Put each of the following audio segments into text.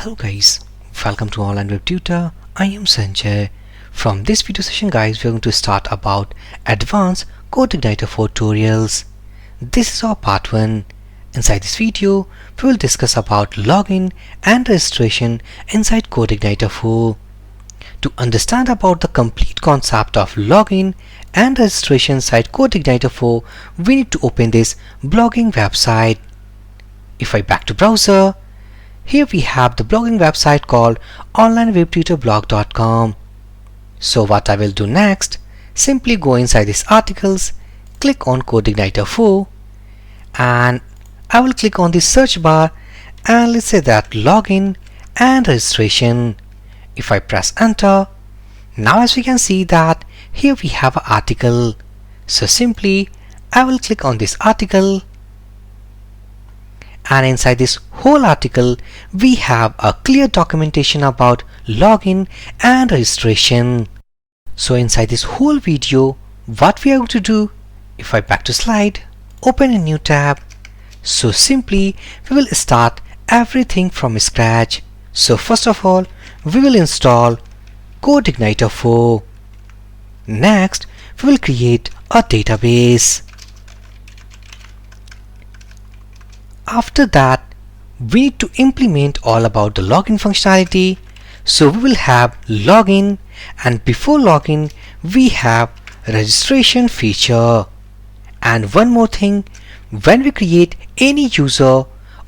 Hello guys, welcome to Online Web Tutor. I am Sanjay. From this video session guys, we are going to start about advanced CodeIgniter tutorials. This is our part 1. Inside this video, we will discuss about login and registration inside CodeIgniter 4. To understand about the complete concept of login and registration inside CodeIgniter 4, we need to open this blogging website. If I back to browser, here we have the blogging website called onlinewebtutorblog.com. So what I will do next, simply go inside these articles, click on CodeIgniter 4, and I will click on the search bar and let's say that login and registration. If I press enter, now as we can see that here we have an article. So simply I will click on this article, and inside this whole article we have a clear documentation about login and registration. So inside this whole video, what we are going to do, if I back to slide, open a new tab. So simply we will start everything from scratch. So first of all, we will install CodeIgniter 4. Next, we will create a database. After that, we need to implement all about the login functionality. So we will have login, and before login we have registration feature. And one more thing, when we create any user,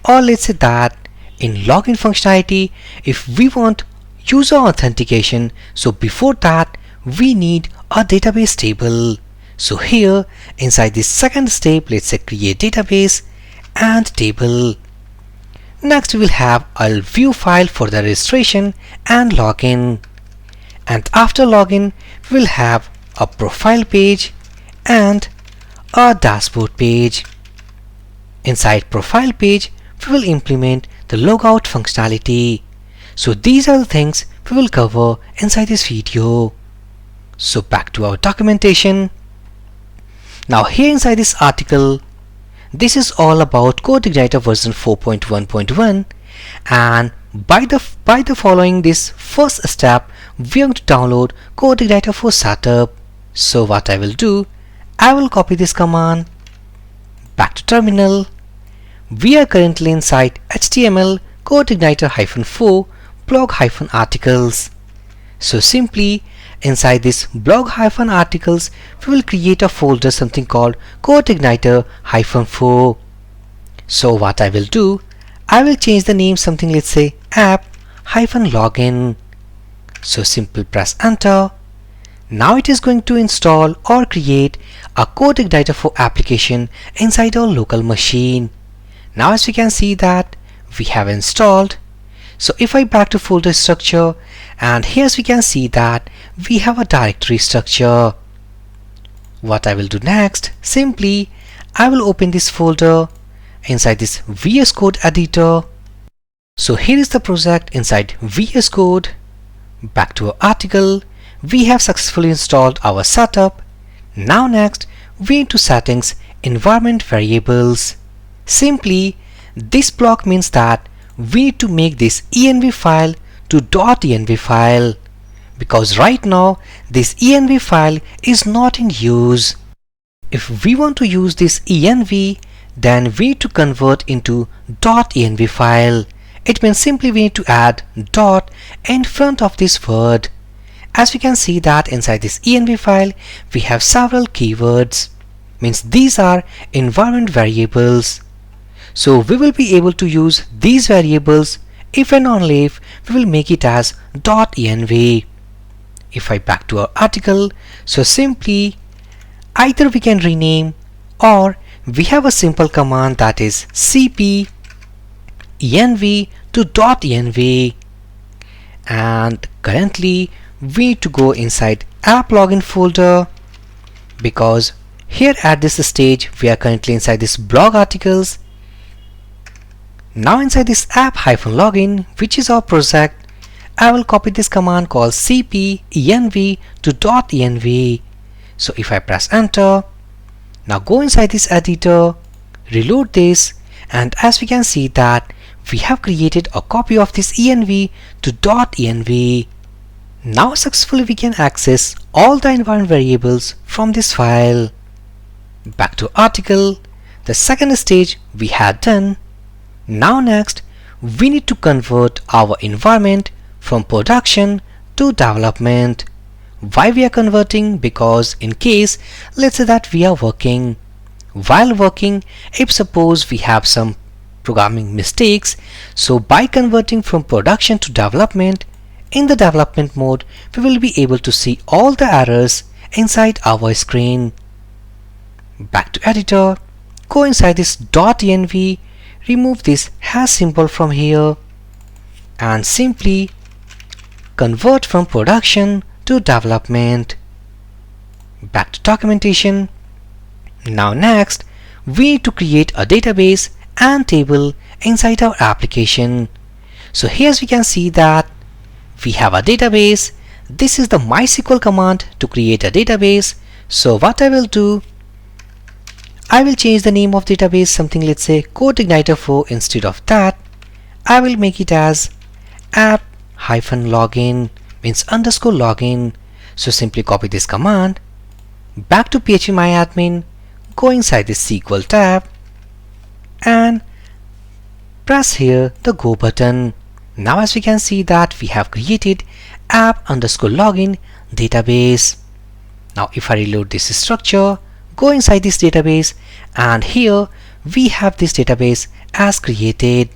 or let's say that in login functionality, if we want user authentication, so before that we need a database table. So here inside this second step, let's say create database and table. Next we will have a view file for the registration and login, and after login we will have a profile page and a dashboard page. Inside profile page we will implement the logout functionality. So these are the things we will cover inside this video. So back to our documentation. Now here inside this article, this is all about CodeIgniter version 4.1.1, and by the following this first step, we are going to download CodeIgniter 4 setup. So what I will do, I will copy this command, back to terminal. We are currently inside HTML CodeIgniter-4 blog-articles. So simply inside this blog-articles, we will create a folder something called CodeIgniter-4. So what I will do, I will change the name something, let's say app-login. So simple press enter. Now it is going to install or create a CodeIgniter 4 application inside our local machine. Now as we can see that we have installed. So if I back to folder structure, and here we can see that we have a directory structure. What I will do next, simply I will open this folder inside this VS Code editor. So here is the project inside VS Code. Back to our article, we have successfully installed our setup. Now next we into settings, environment variables. Simply this block means that we need to make this env file to .env file, because right now this env file is not in use. If we want to use this env, then we need to convert into .env file. It means simply we need to add dot in front of this word. As we can see that inside this env file we have several keywords, means these are environment variables. So we will be able to use these variables if and only if we will make it as .env. If I back to our article, so simply either we can rename, or we have a simple command that is cp env to .env, and currently we need to go inside app login folder, because here at this stage we are currently inside this blog articles. Now inside this app-login, which is our project, I will copy this command called cp env to .env. So if I press enter, now go inside this editor, reload this, and as we can see that we have created a copy of this env to .env. Now successfully we can access all the environment variables from this file. Back to article, the second stage we had done. Now next, we need to convert our environment from production to development. Why we are converting? Because in case, let's say that we are working. While working, if suppose we have some programming mistakes, so by converting from production to development, in the development mode, we will be able to see all the errors inside our screen. Back to editor, go inside this .env, remove this hash symbol from here and simply convert from production to development. Back to documentation. Now next, we need to create a database and table inside our application. So here we can see that we have a database. This is the MySQL command to create a database. So what I will do, I will change the name of database something, let's say CodeIgniter 4. Instead of that, I will make it as app-login, means underscore login. So simply copy this command, back to phpMyAdmin, go inside this SQL tab and press here the go button. Now as we can see that we have created app_login database. Now if I reload this structure, go inside this database and here we have this database as created.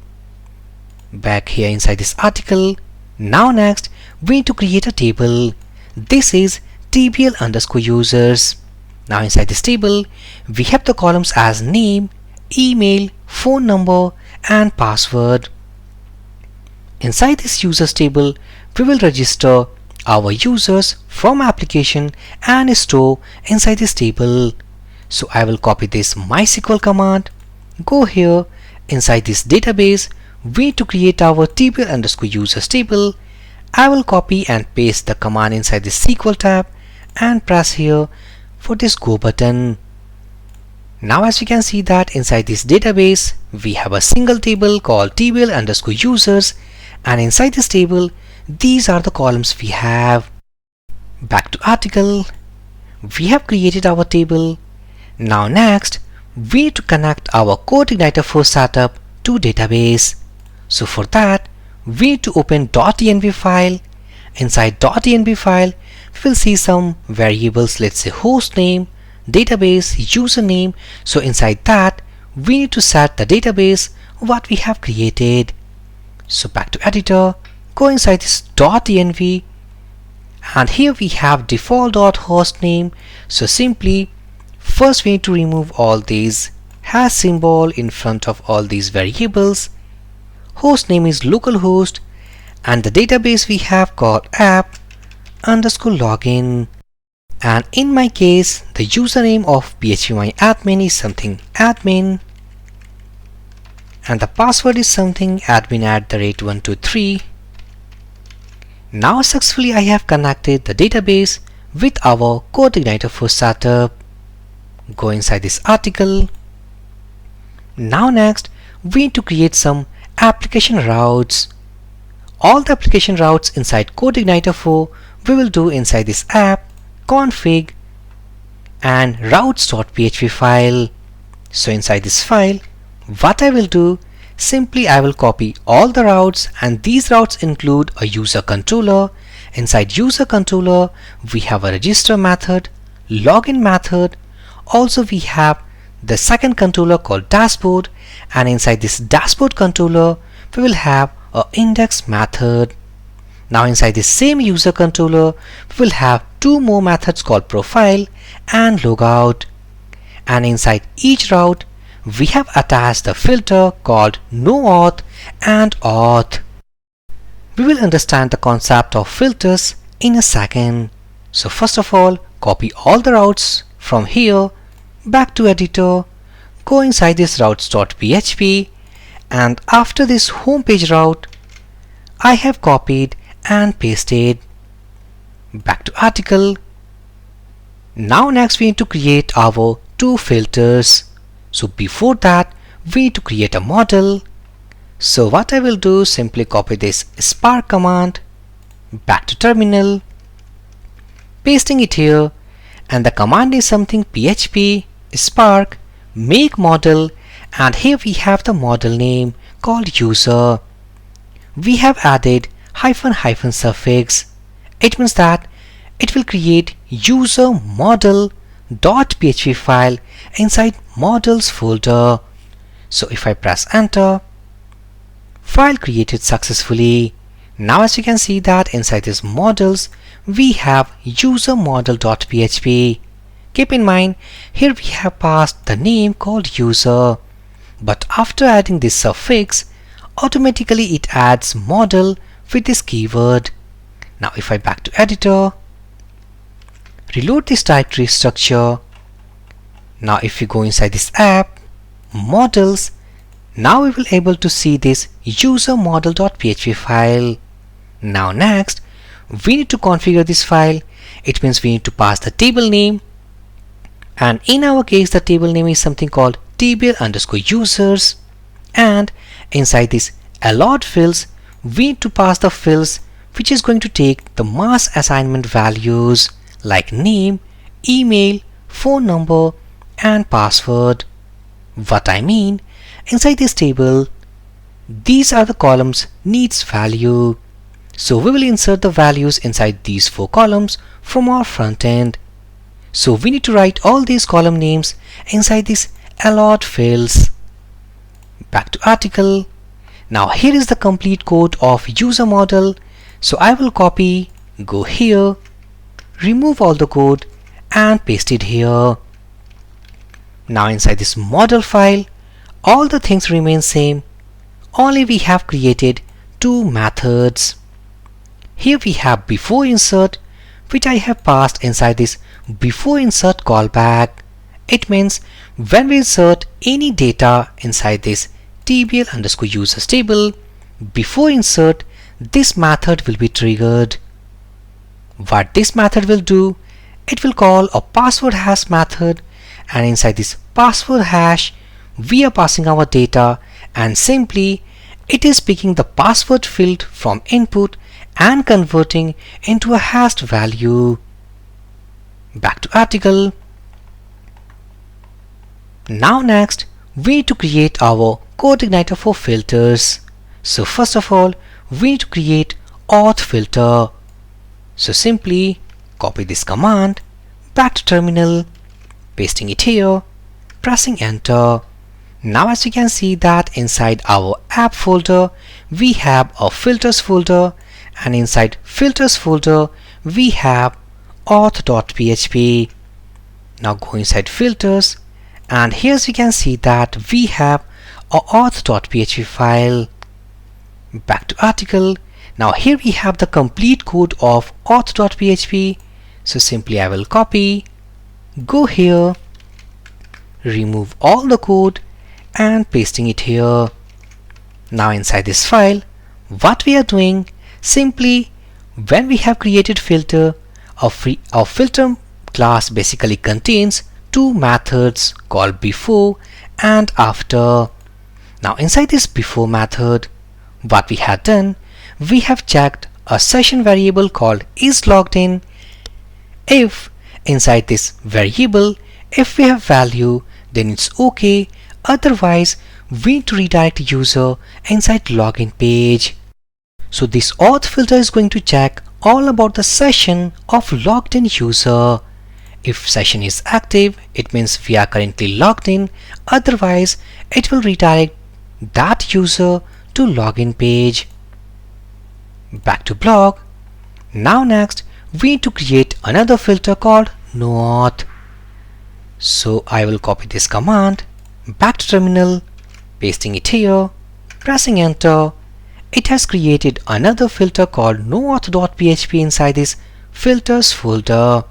Back here inside this article. Now next, we need to create a table. This is tbl_users. Now inside this table, we have the columns as name, email, phone number and password. Inside this users table, we will register our users from application and store inside this table. So I will copy this MySQL command, go here inside this database, we need to create our tbl_users table. I will copy and paste the command inside this SQL tab and press here for this go button. Now as we can see that inside this database, we have a single table called tbl_users, and inside this table, these are the columns we have. Back to article, we have created our table. Now next, we need to connect our CodeIgniter 4 setup to database. So for that, we need to open .env file. Inside .env file, we will see some variables, let's say host name, database, username. So inside that, we need to set the database what we have created. So back to editor, go inside this .env and here we have default.hostname. So simply first we need to remove all these hash symbol in front of all these variables. Host name is localhost and the database we have called app_login, and in my case the username of phpMyAdmin is something admin and the password is something admin@123. Now successfully I have connected the database with our CodeIgniter 4 setup. Go inside this article. Now next, we need to create some application routes. All the application routes inside CodeIgniter 4 we will do inside this app config and routes.php file. So inside this file, what I will do, simply I will copy all the routes, and these routes include a user controller. Inside user controller, we have a register method, login method. Also we have the second controller called dashboard, and inside this dashboard controller we will have a index method. Now inside this same user controller we will have two more methods called profile and logout, and inside each route we have attached the filter called noAuth and auth. We will understand the concept of filters in a second. So first of all, copy all the routes from here, back to editor, go inside this routes.php, and after this homepage route I have copied and pasted. Back to article. Now next we need to create our two filters. So before that we need to create a model. So what I will do, simply copy this spark command, back to terminal, pasting it here, and the command is something PHP spark make model, and here we have the model name called user. We have added hyphen suffix. It means that it will create user model.php file inside models folder. So if I press enter, file created successfully. Now as you can see that inside this models we have user model.php. Keep in mind, here we have passed the name called user, but after adding this suffix, automatically it adds model with this keyword. Now if I back to editor, reload this directory structure. Now if you go inside this app, models, now we will able to see this user model.php file. Now next, we need to configure this file. It means we need to pass the table name, and in our case the table name is something called table_users, and inside this allowed fields we need to pass the fields which is going to take the mass assignment values like name, email, phone number and password. What I mean, inside this table these are the columns needs value, so we will insert the values inside these 4 columns from our front end. So we need to write all these column names inside these allowed fields. Back to article. Now here is the complete code of user model. So I will copy, go here, remove all the code and paste it here. Now inside this model file, all the things remain same, only we have created 2 methods. Here we have before insert, which I have passed inside this before insert callback. It means when we insert any data inside this tbl_users table, before insert this method will be triggered. What this method will do, it will call a password hash method, and inside this password hash we are passing our data, and simply it is picking the password field from input and converting into a hashed value. Back to article. Now next we need to create our CodeIgniter for filters. So first of all we need to create auth filter. So simply copy this command, back to terminal, pasting it here, pressing enter. Now as you can see that inside our app folder we have a filters folder, and inside filters folder we have auth.php. Now go inside filters, and here you can see that we have a auth.php file. Back to article. Now here we have the complete code of auth.php. So simply I will copy, go here, remove all the code and pasting it here. Now inside this file, what we are doing, simply when we have created filter, our filter class basically contains 2 methods called before and after. Now inside this before method, what we have done, we have checked a session variable called isLoggedIn. If inside this variable, if we have value, then it's okay, otherwise we need to redirect user inside login page. So this auth filter is going to check all about the session of logged in user. If session is active, it means we are currently logged in, otherwise it will redirect that user to login page. Back to blog. Now next we need to create another filter called noauth. So I will copy this command, back to terminal, pasting it here, pressing enter. It has created another filter called noauth.php inside this filters folder.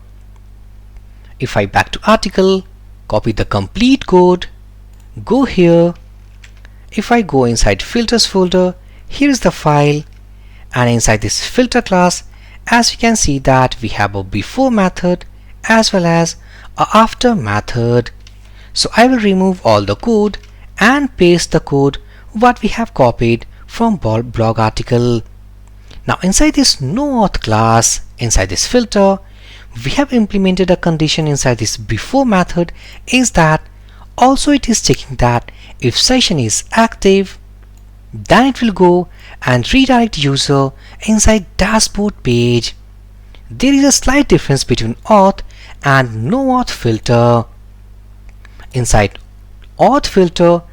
If I back to article, copy the complete code, go here. If I go inside filters folder, here is the file, and inside this filter class, as you can see that we have a before method as well as a after method. So I will remove all the code and paste the code what we have copied from blog article. Now inside this noAuth class, inside this filter, we have implemented a condition inside this before method is that also it is checking that if session is active, then it will go and redirect user inside dashboard page. There is a slight difference between auth and noAuth filter. Inside auth filter,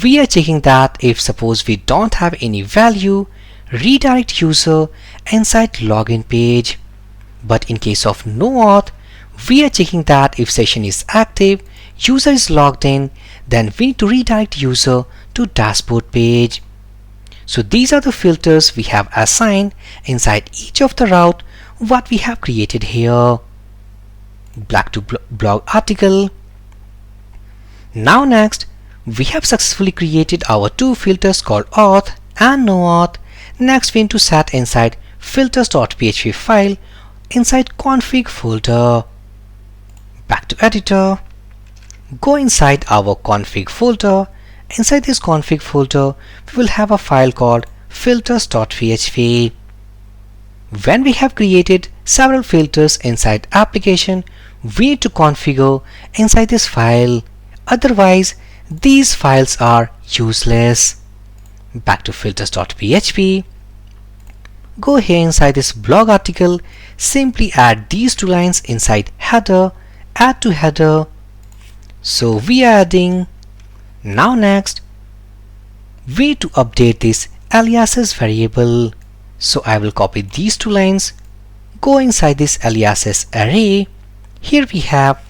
we are checking that if suppose we don't have any value, redirect user inside login page. But in case of noAuth, we are checking that if session is active, user is logged in, then we need to redirect user to dashboard page. So these are the filters we have assigned inside each of the route what we have created here. Back to blog article. Now next, we have successfully created our two filters called auth and noAuth. Next we need to set inside filters.php file inside config folder. Back to editor. Go inside our config folder. Inside this config folder, we will have a file called filters.php. When we have created several filters inside application, we need to configure inside this file. Otherwise, these files are useless. Back to filters.php. Go here inside this blog article, simply add these two lines inside header, add to header. So we are adding. Now next, we need to update this aliases variable. So I will copy these two lines, go inside this aliases array. Here we have,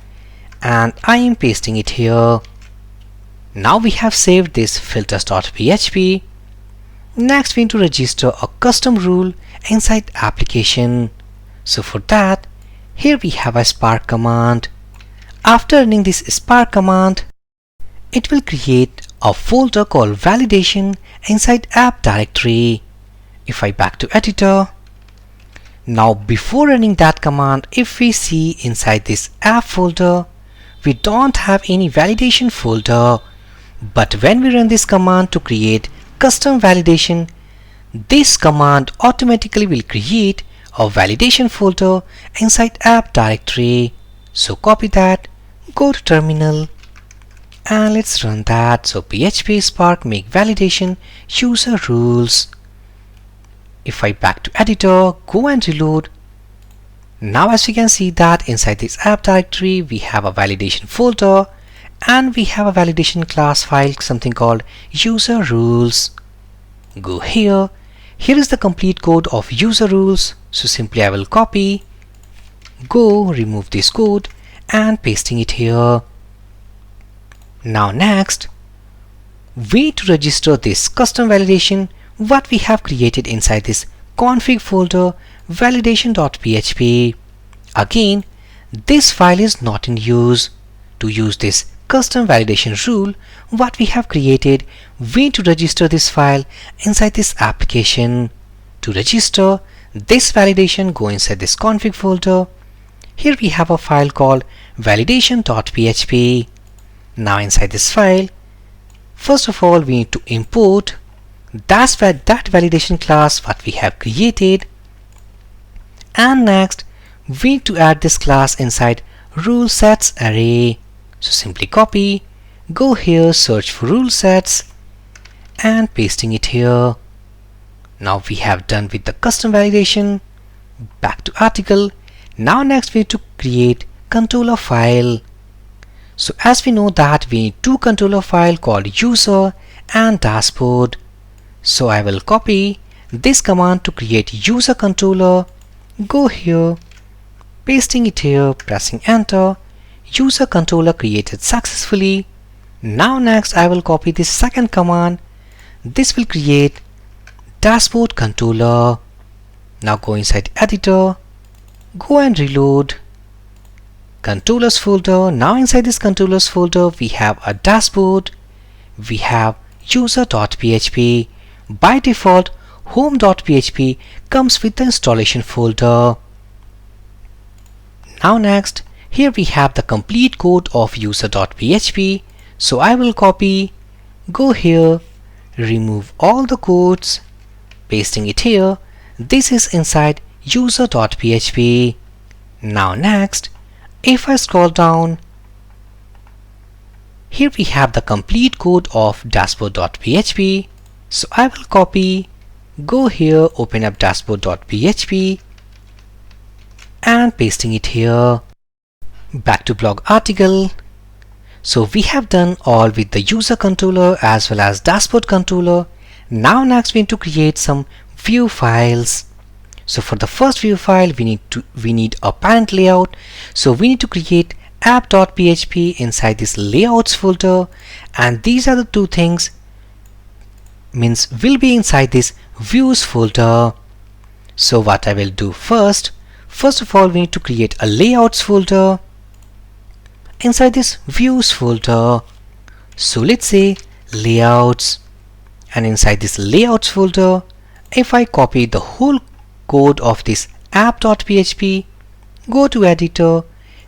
and I am pasting it here. Now we have saved this filters.php. Next we need to register a custom rule inside application. So for that, here we have a spark command. After running this spark command, it will create a folder called validation inside app directory. If I back to editor, now before running that command, if we see inside this app folder, we don't have any validation folder. But when we run this command to create custom validation, this command automatically will create a validation folder inside app directory. So copy that, go to terminal, and let's run that. So PHP Spark make validation user rules. If I back to editor, go and reload. Now as we can see that inside this app directory we have a validation folder and we have a validation class file, something called user rules. Go here. Here is the complete code of user rules. So simply I will copy, go remove this code and pasting it here. Now next, we need to register this custom validation what we have created inside this config folder validation.php. Again, this file is not in use. To use this custom validation rule what we have created, we need to register this file inside this application. To register this validation, go inside this config folder. Here we have a file called validation.php. Now inside this file, first of all we need to import that validation class what we have created, and next we need to add this class inside rule sets array. So simply copy, go here, search for rule sets and pasting it here. Now we have done with the custom validation. Back to article. Now next we need to create controller file. So as we know that we need two controller file called user and dashboard. So I will copy this command to create user controller. Go here, pasting it here, pressing enter. User controller created successfully. Now next I will copy this second command. This will create dashboard controller. Now go inside editor, go and reload controllers folder. Now inside this controllers folder we have a dashboard, we have user.php. By default home.php comes with the installation folder. Now next, here we have the complete code of user.php. So I will copy, go here, remove all the codes, pasting it here. This is inside user.php. Now next, if I scroll down, here we have the complete code of dashboard.php. So I will copy, go here, open up dashboard.php and pasting it here. Back to blog article. So we have done all with the user controller as well as dashboard controller. Now next we need to create some view files. So for the first view file we need a parent layout. So we need to create app.php inside this layouts folder, and these are the two things will be inside this views folder. So what I will do first of all, we need to create a layouts folder inside this views folder. So let's say layouts, and inside this layouts folder, if I copy the whole code of this app.php, go to editor,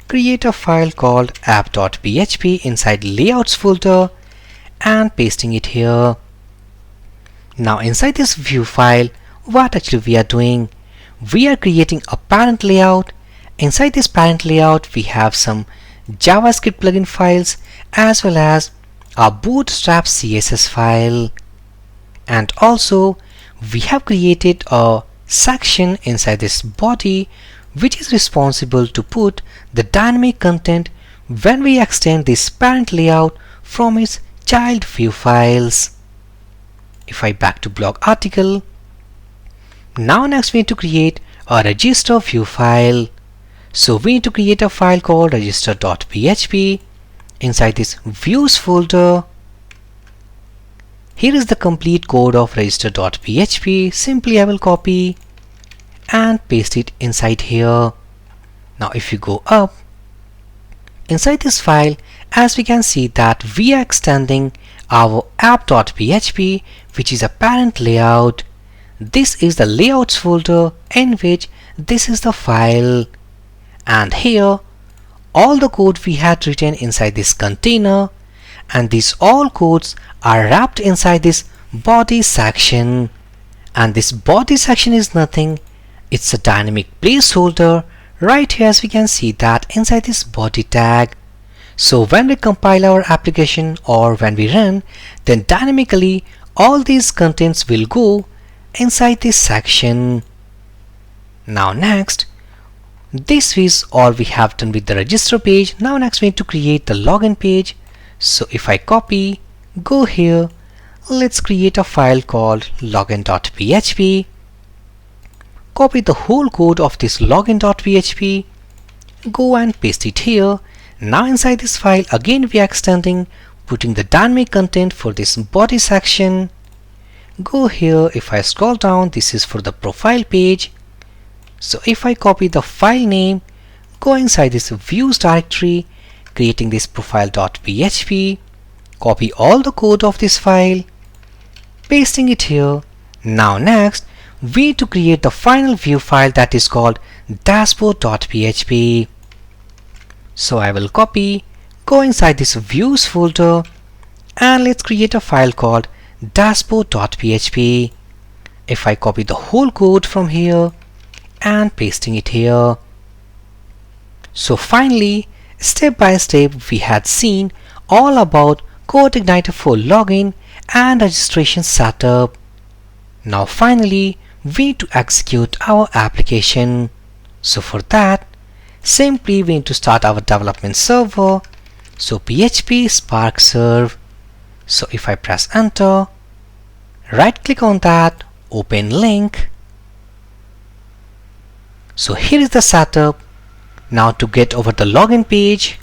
create a file called app.php inside layouts folder and pasting it here. Now inside this view file, what actually we are doing, we are creating a parent layout. Inside this parent layout we have some JavaScript plugin files as well as a bootstrap CSS file, and also we have created a section inside this body which is responsible to put the dynamic content when we extend this parent layout from its child view files. If I back to blog article, now next we need to create a register view file. So we need to create a file called register.php inside this views folder. Here is the complete code of register.php. Simply I will copy and paste it inside here. Now if you go up inside this file, as we can see that we are extending our app.php, which is a parent layout. This is the layouts folder in which this is the file, and here all the code we had written inside this container, and these all codes are wrapped inside this body section. And this body section is nothing, it's a dynamic placeholder right here, as we can see that inside this body tag. So when we compile our application or when we run, then dynamically all these contents will go inside this section. Now next, this is all we have done with the register page. Now next we need to create the login page. So if I copy, go here, let's create a file called login.php. Copy the whole code of this login.php, go and paste it here. Now inside this file again we are extending, putting the dynamic content for this body section. Go here, if I scroll down, this is for the profile page. So if I copy the file name, go inside this views directory, creating this profile.php, copy all the code of this file, pasting it here. Now next we need to create the final view file that is called dashboard.php. So I will copy, go inside this views folder, and let's create a file called dashboard.php. If I copy the whole code from here and pasting it here. So finally, step by step we had seen all about CodeIgniter for login and registration setup. Now finally we need to execute our application. So for that, simply we need to start our development server. So PHP Spark Serve. So if I press enter, right click on that, open link. So here is the setup. Now to get over the login page,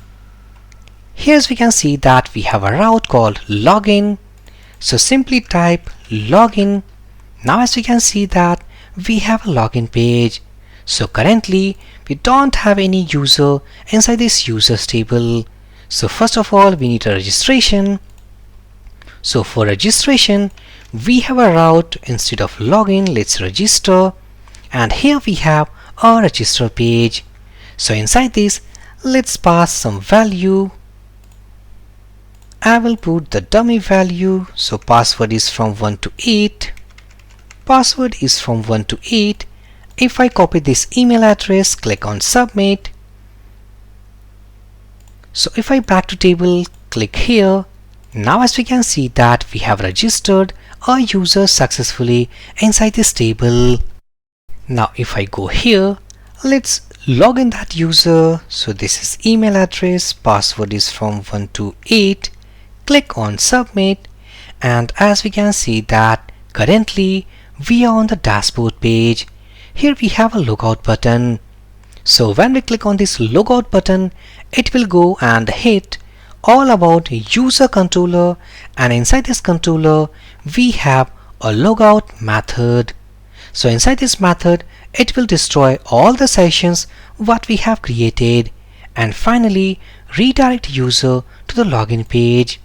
here we can see that we have a route called login. So simply type login. Now as we can see that we have a login page. So currently we don't have any user inside this users table. So first of all we need a registration. So for registration we have a route instead of login, let's register, and here we have a register page. So inside this let's pass some value, I will put the dummy value. So password is from 1 to 8. Password is from 1 to 8. If I copy this email address, click on submit. So if I back to table, click here. Now as we can see that we have registered a user successfully inside this table. Now if I go here, let's log in that user. So this is email address, password is from 1 to 8. Click on submit, and as we can see that currently we are on the dashboard page. Here we have a logout button. So when we click on this logout button, it will go and hit all about user controller, and inside this controller we have a logout method. So inside this method it will destroy all the sessions what we have created and finally redirect user to the login page.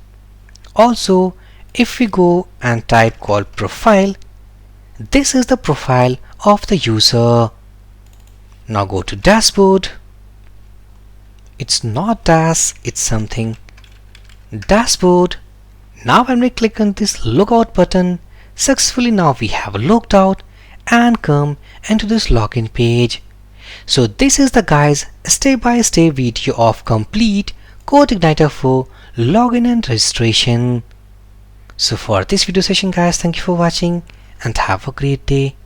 Also, if we go and type called profile, this is the profile of the user. Now go to dashboard. It's not dash, it's something dashboard. Now when we click on this logout button, successfully now we have logged out and come into this login page. So this is the guys step-by-step video of complete CodeIgniter for login and registration. So for this video session guys, thank you for watching and have a great day.